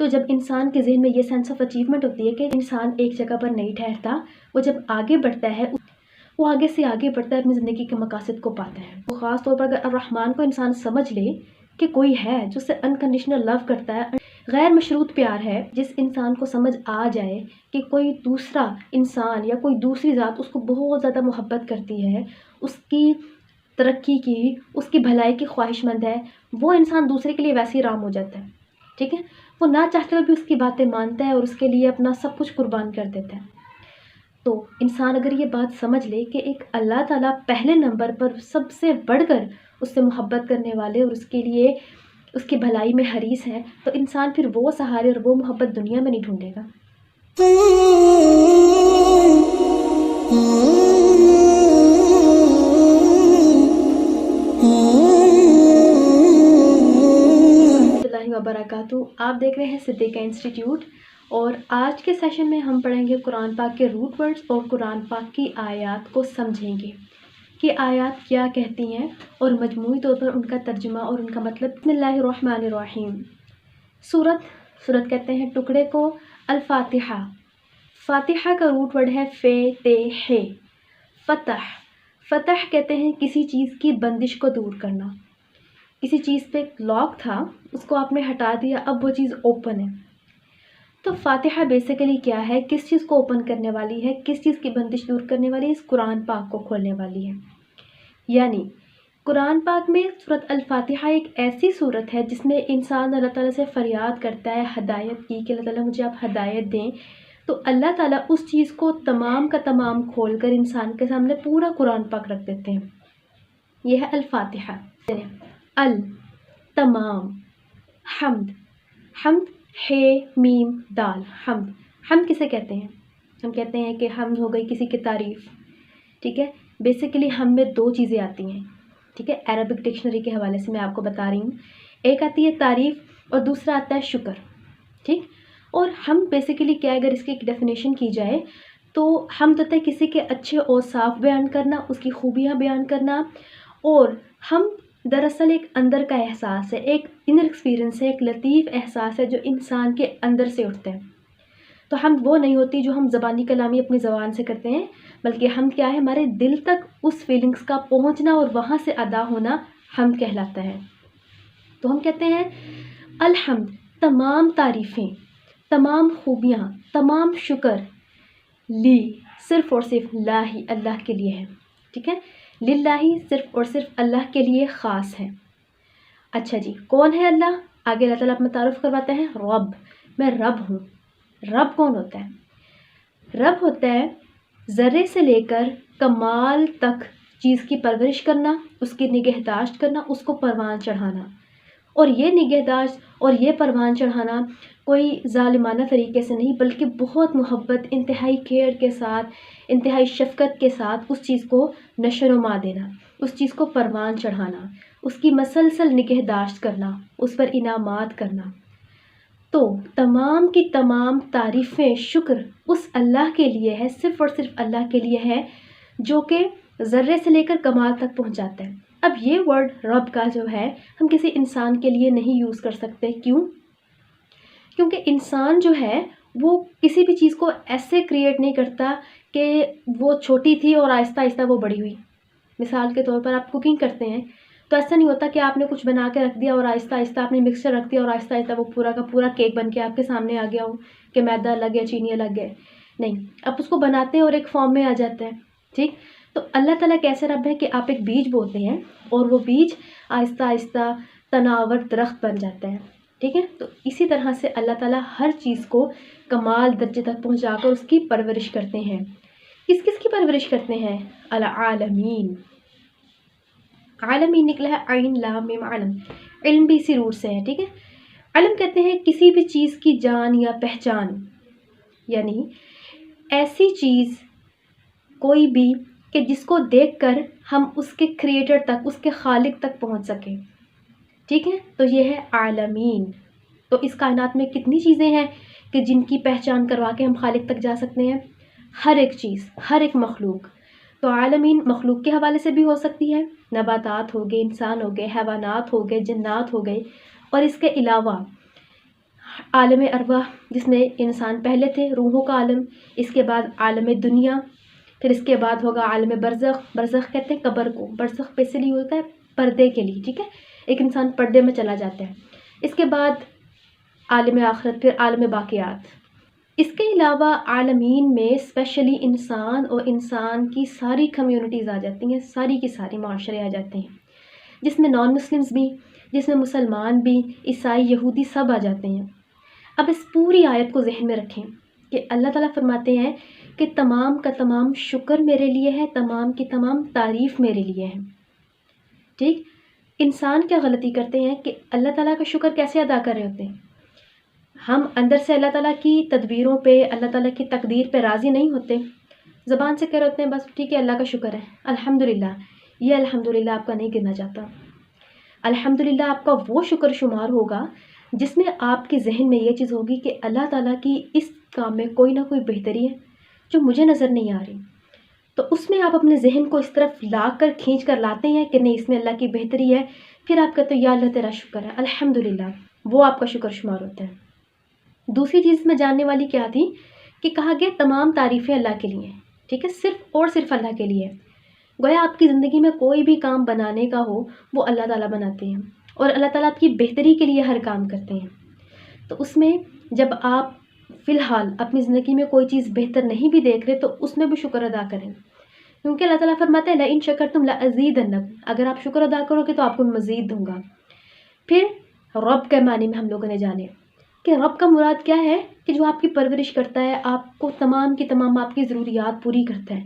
تو جب انسان کے ذہن میں یہ سینس آف اچیومنٹ ہوتی ہے کہ انسان ایک جگہ پر نہیں ٹھہرتا، وہ جب آگے بڑھتا ہے وہ آگے سے آگے بڑھتا ہے، اپنی زندگی کے مقاصد کو پاتا ہے۔ وہ خاص طور پر اگر الرحمن کو انسان سمجھ لے کہ کوئی ہے جو اسے انکنڈیشنل لو کرتا ہے، غیر مشروط پیار ہے، جس انسان کو سمجھ آ جائے کہ کوئی دوسرا انسان یا کوئی دوسری ذات اس کو بہت زیادہ محبت کرتی ہے، اس کی ترقی کی، اس کی بھلائی کی خواہش مند ہے، وہ انسان دوسرے کے لیے ویسے ہی رام ہو جاتا ہے، ٹھیک ہے؟ وہ نہ چاہتے ہوئے بھی اس کی باتیں مانتا ہے اور اس کے لیے اپنا سب کچھ قربان کر دیتا ہے۔ تو انسان اگر یہ بات سمجھ لے کہ ایک اللہ تعالیٰ پہلے نمبر پر سب سے بڑھ کر اس سے محبت کرنے والے اور اس کے لیے اس کی بھلائی میں حریص ہے، تو انسان پھر وہ سہارے اور وہ محبت دنیا میں نہیں ڈھونڈے گا۔ اللہ وبرکاتہ، آپ دیکھ رہے ہیں صدیقہ انسٹیٹیوٹ، اور آج کے سیشن میں ہم پڑھیں گے قرآن پاک کے روٹ ورڈز اور قرآن پاک کی آیات کو سمجھیں گے کہ آیات کیا کہتی ہیں اور مجموعی طور پر ان کا ترجمہ اور ان کا مطلب۔ بسم اللہ الرحمن الرحیم۔ سورت کہتے ہیں ٹکڑے کو الفاتحہ۔ فاتحہ کا روٹ ورڈ ہے فتح۔ فتح کہتے ہیں کسی چیز کی بندش کو دور کرنا۔ کسی چیز پہ ایک لاک تھا، اس کو آپ نے ہٹا دیا، اب وہ چیز اوپن ہے۔ تو فاتحہ بیسیکلی کیا ہے؟ کس چیز کو اوپن کرنے والی ہے، کس چیز کی بندش دور کرنے والی ہے؟ اس قرآن پاک کو کھولنے والی ہے۔ یعنی قرآن پاک میں سورت الفاتحہ ایک ایسی صورت ہے جس میں انسان اللہ تعالیٰ سے فریاد کرتا ہے ہدایت کی کہ اللہ تعالیٰ مجھے آپ ہدایت دیں، تو اللہ تعالیٰ اس چیز کو تمام کا تمام کھول کر انسان کے سامنے پورا قرآن پاک رکھ دیتے ہیں۔ یہ ہے الفاتحہ۔ تمام، حمد ہے میم دال، حمد کسے کہتے ہیں؟ ہم کہتے ہیں کہ حمد ہو گئی کسی کی تعریف، ٹھیک ہے؟ بیسیکلی ہم میں دو چیزیں آتی ہیں، ٹھیک ہے؟ عربک ڈکشنری کے حوالے سے میں آپ کو بتا رہی ہوں، ایک آتی ہے تعریف اور دوسرا آتا ہے شکر، ٹھیک؟ اور ہم بیسیکلی کیا ہے، اگر اس کی ایک ڈیفینیشن کی جائے تو ہم ہوتا ہے کسی کے اچھے اوصاف بیان کرنا، اس کی خوبیاں بیان کرنا، اور ہم دراصل ایک اندر کا احساس ہے، ایک انر ایکسپیرئنس ہے، ایک لطیف احساس ہے جو انسان کے اندر سے اٹھتا ہے۔ تو ہم وہ نہیں ہوتی جو ہم زبانی کلامی اپنی زبان سے کرتے ہیں، بلکہ ہم کیا ہے، ہمارے دل تک اس فیلنگز کا پہنچنا اور وہاں سے ادا ہونا ہم کہلاتا ہے۔ تو ہم کہتے ہیں الحمد، تمام تعریفیں، تمام خوبیاں، تمام شکر لی، صرف اور صرف لاہی، اللہ کے لیے ہے، ٹھیک ہے؟ للہ، صرف اور صرف اللہ کے لیے خاص ہے۔ اچھا جی، کون ہے اللہ؟ آگے اللہ تعالیٰ اپنا تعارف کرواتے ہیں، رب، میں رب ہوں۔ رب کون ہوتا ہے؟ رب ہوتا ہے ذرے سے لے کر کمال تک چیز کی پرورش کرنا، اس کی نگہداشت کرنا، اس کو پروان چڑھانا، اور یہ نگہداشت اور یہ پروان چڑھانا کوئی ظالمانہ طریقے سے نہیں، بلکہ بہت محبت، انتہائی کیئر کے ساتھ، انتہائی شفقت کے ساتھ اس چیز کو نشر و ما دینا، اس چیز کو پروان چڑھانا، اس کی مسلسل نگہداشت کرنا، اس پر انعامات کرنا۔ تو تمام کی تمام تعریفیں، شکر اس اللہ کے لیے ہے، صرف اور صرف اللہ کے لیے ہے، جو کہ ذرے سے لے کر کمال تک پہنچاتا ہے۔ اب یہ ورڈ رب کا جو ہے ہم کسی انسان کے لیے نہیں یوز کر سکتے، کیوں؟ کیونکہ انسان جو ہے وہ کسی بھی چیز کو ایسے کریٹ نہیں کرتا کہ وہ چھوٹی تھی اور آہستہ آہستہ وہ بڑی ہوئی۔ مثال کے طور پر آپ کوکنگ کرتے ہیں تو ایسا نہیں ہوتا کہ آپ نے کچھ بنا کے رکھ دیا اور آہستہ آہستہ آپ نے مکسچر رکھ دیا اور آہستہ آہستہ وہ پورا کا پورا کیک بن کے آپ کے سامنے آ گیا ہو کہ میدا الگ گیا، چینی الگ گئے۔ نہیں، آپ اس کو بناتے ہیں اور ایک فارم میں آ جاتا ہے، ٹھیک؟ تو اللہ تعالیٰ کیسے رب ہے کہ آپ ایک بیج بوتے ہیں اور وہ بیج آہستہ آہستہ تناور درخت بن جاتا ہے، ٹھیک ہے؟ تو اسی طرح سے اللہ تعالیٰ ہر چیز کو کمال درجے تک پہنچا کر اس کی پرورش کرتے ہیں۔ کس کس کی پرورش کرتے ہیں؟ العالمین۔ عالمین نکلا ہے عین لام میم علم، علم بھی اسی روٹ سے ہے، ٹھیک ہے؟ علم کہتے ہیں کسی بھی چیز کی جان یا پہچان، یعنی ایسی چیز کوئی بھی کہ جس کو دیکھ کر ہم اس کے کریٹر تک، اس کے خالق تک پہنچ سکیں، ٹھیک ہے؟ تو یہ ہے عالمین۔ تو اس کائنات میں کتنی چیزیں ہیں کہ جن کی پہچان کروا کے ہم خالق تک جا سکتے ہیں؟ ہر ایک چیز، ہر ایک مخلوق۔ تو عالمین مخلوق کے حوالے سے بھی ہو سکتی ہے، نباتات ہو گئے، انسان ہو گئے، حیوانات ہو گئے، جنات ہو گئے، اور اس کے علاوہ عالم ارواح جس میں انسان پہلے تھے، روحوں کا عالم، اس کے بعد عالم دنیا، پھر اس کے بعد ہوگا عالم برزخ. برزخ کہتے ہیں قبر کو، برزخ بیسیکلی ہوتا ہے پردے کے لیے، ٹھیک ہے، ایک انسان پردے میں چلا جاتا ہے. اس کے بعد عالم آخرت، پھر عالم باقیات. اس کے علاوہ عالمین میں اسپیشلی انسان اور انسان کی ساری کمیونٹیز آ جاتی ہیں، ساری کی ساری معاشرے آ جاتے ہیں، جس میں نان مسلمز بھی، جس میں مسلمان بھی، عیسائی، یہودی سب آ جاتے ہیں. اب اس پوری آیت کو ذہن میں رکھیں کہ اللہ تعالیٰ فرماتے ہیں کہ تمام کا تمام شکر میرے لیے ہے، تمام کی تمام تعریف میرے لیے ہے. ٹھیک، انسان کیا غلطی کرتے ہیں کہ اللہ تعالیٰ کا شکر کیسے ادا کر رہے ہوتے ہیں؟ ہم اندر سے اللہ تعالیٰ کی تدبیروں پہ، اللہ تعالیٰ کی تقدیر پہ راضی نہیں ہوتے، زبان سے کہہ رہے ہوتے ہیں بس ٹھیک ہے اللہ کا شکر ہے الحمدللہ. یہ الحمدللہ آپ کا نہیں گرنا چاہتا. الحمدللہ آپ کا وہ شکر شمار ہوگا جس میں آپ کے ذہن میں یہ چیز ہوگی کہ اللہ تعالیٰ کی اس کام میں کوئی نہ کوئی بہتری ہے جو مجھے نظر نہیں آ رہی. تو اس میں آپ اپنے ذہن کو اس طرف لا کر کھینچ کر لاتے ہیں کہ نہیں اس میں اللہ کی بہتری ہے، پھر آپ کہتے ہو یا اللہ تیرا شکر ہے الحمدللہ، وہ آپ کا شکر شمار ہوتا ہے. دوسری چیز میں جاننے والی کیا تھی کہ کہا گیا تمام تعریفیں اللہ کے لیے، ٹھیک ہے، صرف اور صرف اللہ کے لیے. گویا آپ کی زندگی میں کوئی بھی کام بنانے کا ہو وہ اللہ تعالیٰ بناتے ہیں، اور اللہ تعالیٰ آپ کی بہتری کے لیے ہر کام کرتے ہیں. تو اس میں جب آپ فی الحال اپنی زندگی میں کوئی چیز بہتر نہیں بھی دیکھ رہے تو اس میں بھی شکر ادا کریں، کیونکہ اللہ تعالیٰ فرماتا ہے لَإِن شَكَرْتُمْ لَأَزِيدَنَّكُمْ، اگر آپ شکر ادا کرو گے تو آپ کو مزید دوں گا. پھر رب کے معنی میں ہم لوگوں نے جانے کہ رب کا مراد کیا ہے کہ جو آپ کی پرورش کرتا ہے، آپ کو تمام کی تمام آپ کی ضروریات پوری کرتا ہے.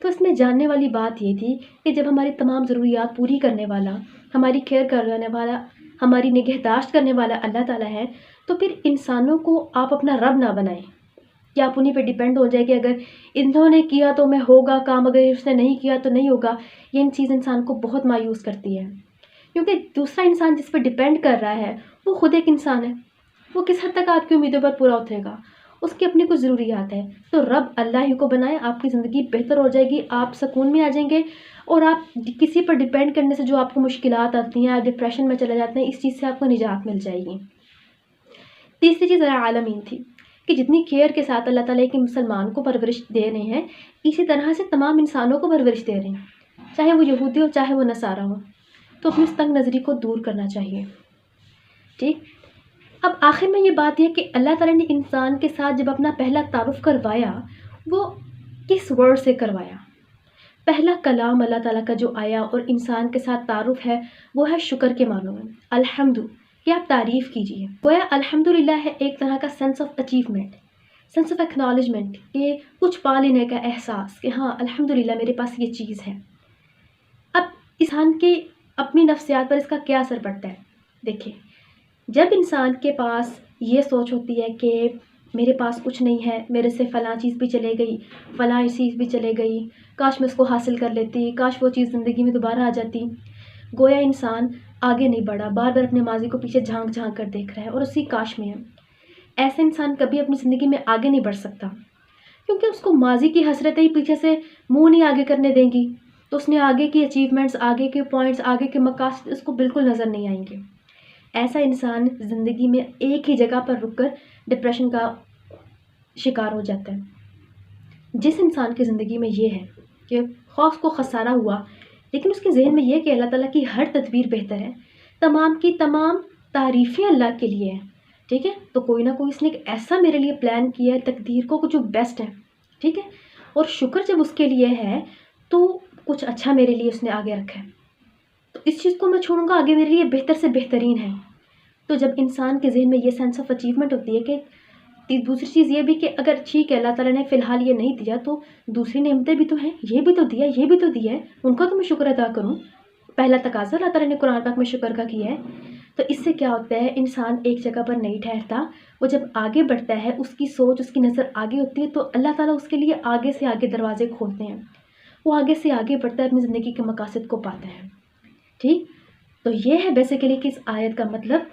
تو اس میں جاننے والی بات یہ تھی کہ جب ہماری تمام ضروریات پوری کرنے والا، ہماری کیئر کرنے والا، ہماری نگہداشت کرنے والا اللہ تعالیٰ ہے، تو پھر انسانوں کو آپ اپنا رب نہ بنائیں کہ آپ انہیں پہ ڈیپینڈ ہو جائے کہ اگر انہوں نے کیا تو میں ہوگا کام، اگر اس نے نہیں کیا تو نہیں ہوگا. یہ چیز انسان کو بہت مایوس کرتی ہے، کیونکہ دوسرا انسان جس پہ ڈیپینڈ کر رہا ہے وہ خود ایک انسان ہے، وہ کس حد تک آپ کی امیدوں پر پورا اترے گا، اس کی اپنی کچھ ضروریات ہیں. تو رب اللہ ہی کو بنائے، آپ کی زندگی بہتر ہو جائے گی، آپ سکون میں آ جائیں گے، اور آپ کسی پر ڈیپینڈ کرنے سے جو آپ کو مشکلات آتی ہیں، آپ ڈپریشن میں چلے جاتے ہیں، اس چیز سے آپ کو نجات مل جائے گی. تیسری چیز عالمین تھی کہ جتنی کیئر کے ساتھ اللہ تعالیٰ کے مسلمان کو پرورش دے رہے ہیں، اسی طرح سے تمام انسانوں کو پرورش دے رہے ہیں، چاہے وہ یہودی ہو چاہے وہ نصارہ ہو. تو اپنی اس تنگ نظری کو دور کرنا چاہیے. ٹھیک، اب آخر میں یہ بات ہے کہ اللہ تعالیٰ نے انسان کے ساتھ جب اپنا پہلا تعارف کروایا وہ کس ورڈ سے کروایا؟ پہلا کلام اللہ تعالیٰ کا جو آیا اور انسان کے ساتھ تعارف ہے وہ ہے شکر کے معنوں میں، الحمد، کہ آپ تعریف کیجئے. گویا الحمدللہ ہے ایک طرح کا sense of achievement, sense of acknowledgement, کہ کچھ پا لینے کا احساس کہ ہاں الحمدللہ میرے پاس یہ چیز ہے. اب انسان کے اپنی نفسیات پر اس کا کیا اثر پڑتا ہے؟ دیکھیں، جب انسان کے پاس یہ سوچ ہوتی ہے کہ میرے پاس کچھ نہیں ہے، میرے سے فلاں چیز بھی چلے گئی، فلاں چیز بھی چلے گئی، کاش میں اس کو حاصل کر لیتی، کاش وہ چیز زندگی میں دوبارہ آ جاتی، گویا انسان آگے نہیں بڑھا، بار بار اپنے ماضی کو پیچھے جھانک جھانک کر دیکھ رہا ہے اور اسی کاش میں ہے. ایسے انسان کبھی اپنی زندگی میں آگے نہیں بڑھ سکتا، کیونکہ اس کو ماضی کی حسرتیں ہی پیچھے سے منہ نہیں آگے کرنے دیں گی، تو اس نے آگے کی اچیومنٹس، آگے کے پوائنٹس، آگے کے مقاصد اس کو بالکل نظر نہیں آئیں گے. ایسا انسان زندگی میں ایک ہی جگہ پر رک کر ڈپریشن کا شکار ہو جاتا ہے. جس انسان کی زندگی میں یہ ہے کہ خواہ اس کو خسارہ ہوا لیکن اس کے ذہن میں یہ کہ اللہ تعالیٰ کی ہر تدبیر بہتر ہے، تمام کی تمام تعریفیں اللہ کے لیے ہیں، ٹھیک ہے، تو کوئی نہ کوئی اس نے ایک ایسا میرے لیے پلان کیا ہے تقدیر کو جو بیسٹ ہے، ٹھیک ہے، اور شکر جب اس کے لیے ہے تو کچھ اچھا میرے لیے اس نے آگے رکھا ہے، تو اس چیز کو میں چھوڑوں گا، آگے میرے لیے بہتر سے بہترین ہے. تو جب انسان کے ذہن میں یہ سینس آف اچیومنٹ ہوتی ہے کہ دوسری چیز یہ بھی کہ اگر ٹھیک ہے اللہ تعالیٰ نے فی الحال یہ نہیں دیا تو دوسری نعمتیں بھی تو ہیں، یہ بھی تو دیا، یہ بھی تو دیا ہے، ان کا تو میں شکر ادا کروں. پہلا تقاضا اللہ تعالیٰ نے قرآن پاک میں شکر کا کیا ہے. تو اس سے کیا ہوتا ہے، انسان ایک جگہ پر نہیں ٹھہرتا، وہ جب آگے بڑھتا ہے، اس کی سوچ، اس کی نظر آگے ہوتی ہے تو اللہ تعالیٰ اس کے لیے آگے سے آگے دروازے کھولتے ہیں، وہ آگے سے آگے بڑھتا ہے، اپنی زندگی کے مقاصد کو پاتا ہے. ٹھیک، تو یہ ہے بیسیکلی کہ اس آیت کا مطلب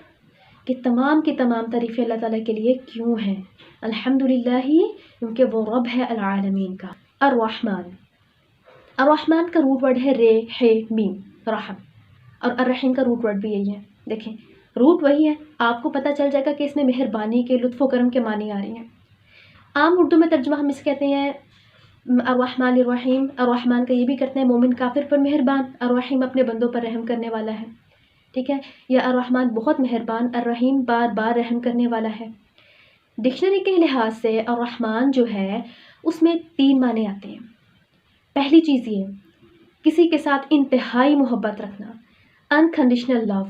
کہ تمام کی تمام تعریفیں اللہ تعالیٰ کے لیے کیوں ہیں؟ الحمدللہ ہی، کیونکہ وہ رب ہے العالمین کا. الرحمن، الرحمن کا روٹ ورڈ ہے رے ہے میم، رحم، اور الرحیم کا روٹ ورڈ بھی یہی ہے. دیکھیں روٹ وہی ہے، آپ کو پتہ چل جائے گا کہ اس میں مہربانی کے، لطف و کرم کے معنی آ رہی ہیں۔ عام اردو میں ترجمہ ہم اسے کہتے ہیں الرحمن الرحیم۔ الرحمن کا یہ بھی کرتے ہیں مومن کافر پر مہربان، الرحیم اپنے بندوں پر رحم کرنے والا ہے، ٹھیک ہے، یا الرحمن بہت مہربان، الرحیم بار بار رحم کرنے والا ہے۔ ڈکشنری کے لحاظ سے الرحمن جو ہے اس میں 3 معنی آتے ہیں۔ پہلی چیز یہ، کسی کے ساتھ انتہائی محبت رکھنا، انکنڈیشنل لو،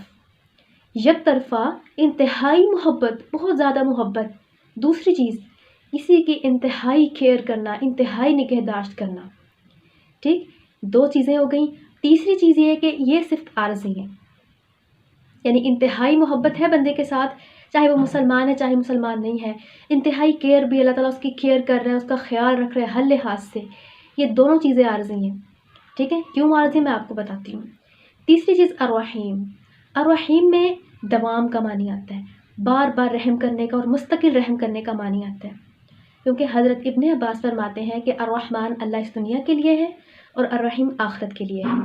یک طرفہ انتہائی محبت، بہت زیادہ محبت۔ دوسری چیز، کسی کی انتہائی کیئر کرنا، انتہائی نگہداشت کرنا، ٹھیک، 2 چیزیں ہو گئیں۔ تیسری چیز یہ ہے کہ یہ صرف عارضی ہیں، یعنی انتہائی محبت ہے بندے کے ساتھ، چاہے وہ مسلمان ہے چاہے مسلمان نہیں ہے، انتہائی کیئر بھی اللہ تعالیٰ اس کی کیئر کر رہے ہیں، اس کا خیال رکھ رہے ہیں ہر لحاظ سے۔ یہ دونوں چیزیں عارضی ہیں، ٹھیک ہے، کیوں عارضی میں آپ کو بتاتی ہوں۔ تیسری چیز الرحیم، الرحیم میں دوام کا معنی آتا ہے، بار بار رحم کرنے کا اور مستقل رحم کرنے کا معنی آتا ہے، کیونکہ حضرت ابن عباس فرماتے ہیں کہ الرحمن اللہ اس دنیا کے لیے ہے اور الرحیم آخرت کے لیے ہے۔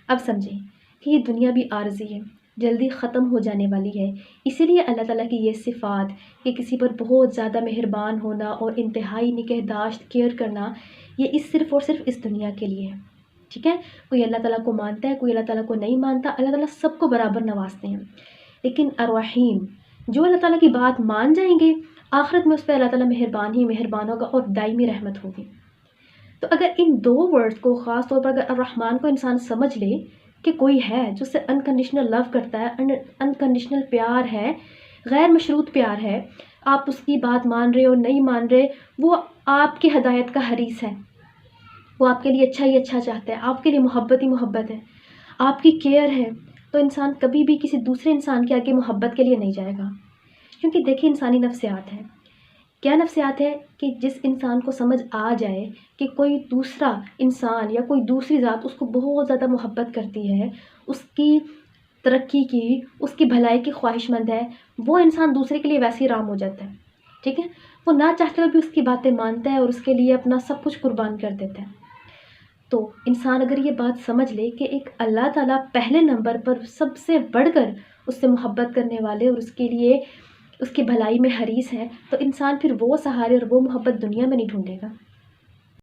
اب سمجھیں کہ یہ دنیا بھی عارضی ہے، جلدی ختم ہو جانے والی ہے، اسی لیے اللہ تعالیٰ کی یہ صفات کہ کسی پر بہت زیادہ مہربان ہونا اور انتہائی نگہداشت کیئر کرنا، یہ صرف اور صرف اس دنیا کے لیے ہے، ٹھیک ہے۔ کوئی اللہ تعالیٰ کو مانتا ہے، کوئی اللہ تعالیٰ کو نہیں مانتا، اللہ تعالیٰ سب کو برابر نوازتے ہیں، لیکن الرحیم جو اللہ تعالیٰ کی بات مان جائیں گے، آخرت میں اس پہ اللہ تعالیٰ مہربان ہی مہربان ہوگا اور دائمی رحمت ہوگی۔ تو اگر ان 2 ورڈز کو خاص طور پر اگر الرحمن کو انسان سمجھ لے کہ کوئی ہے جو سے انکنڈیشنل لو کرتا ہے، انکنڈیشنل پیار ہے، غیر مشروط پیار ہے، آپ اس کی بات مان رہے ہو نہیں مان رہے، وہ آپ کی ہدایت کا حریص ہے، وہ آپ کے لیے اچھا ہی اچھا چاہتا ہے، آپ کے لیے محبت ہی محبت ہے، آپ کی کیئر ہے، تو انسان کبھی بھی کسی دوسرے انسان کے آگے محبت کے لیے نہیں جائے گا۔ کیونکہ دیکھیں انسانی نفسیات ہے، کیا نفسیات ہے کہ جس انسان کو سمجھ آ جائے کہ کوئی دوسرا انسان یا کوئی دوسری ذات اس کو بہت زیادہ محبت کرتی ہے، اس کی ترقی کی، اس کی بھلائی کی خواہش مند ہے، وہ انسان دوسرے کے لیے ویسے ہی رام ہو جاتا ہے، ٹھیک ہے، وہ نہ چاہتے ہوئے بھی اس کی باتیں مانتا ہے اور اس کے لیے اپنا سب کچھ قربان کر دیتا ہے۔ تو انسان اگر یہ بات سمجھ لے کہ ایک اللہ تعالیٰ پہلے نمبر پر سب سے بڑھ کر اس سے محبت کرنے والے اور اس کے لیے اس کی بھلائی میں حریص ہے، تو انسان پھر وہ سہارے اور وہ محبت دنیا میں نہیں ڈھونڈے گا۔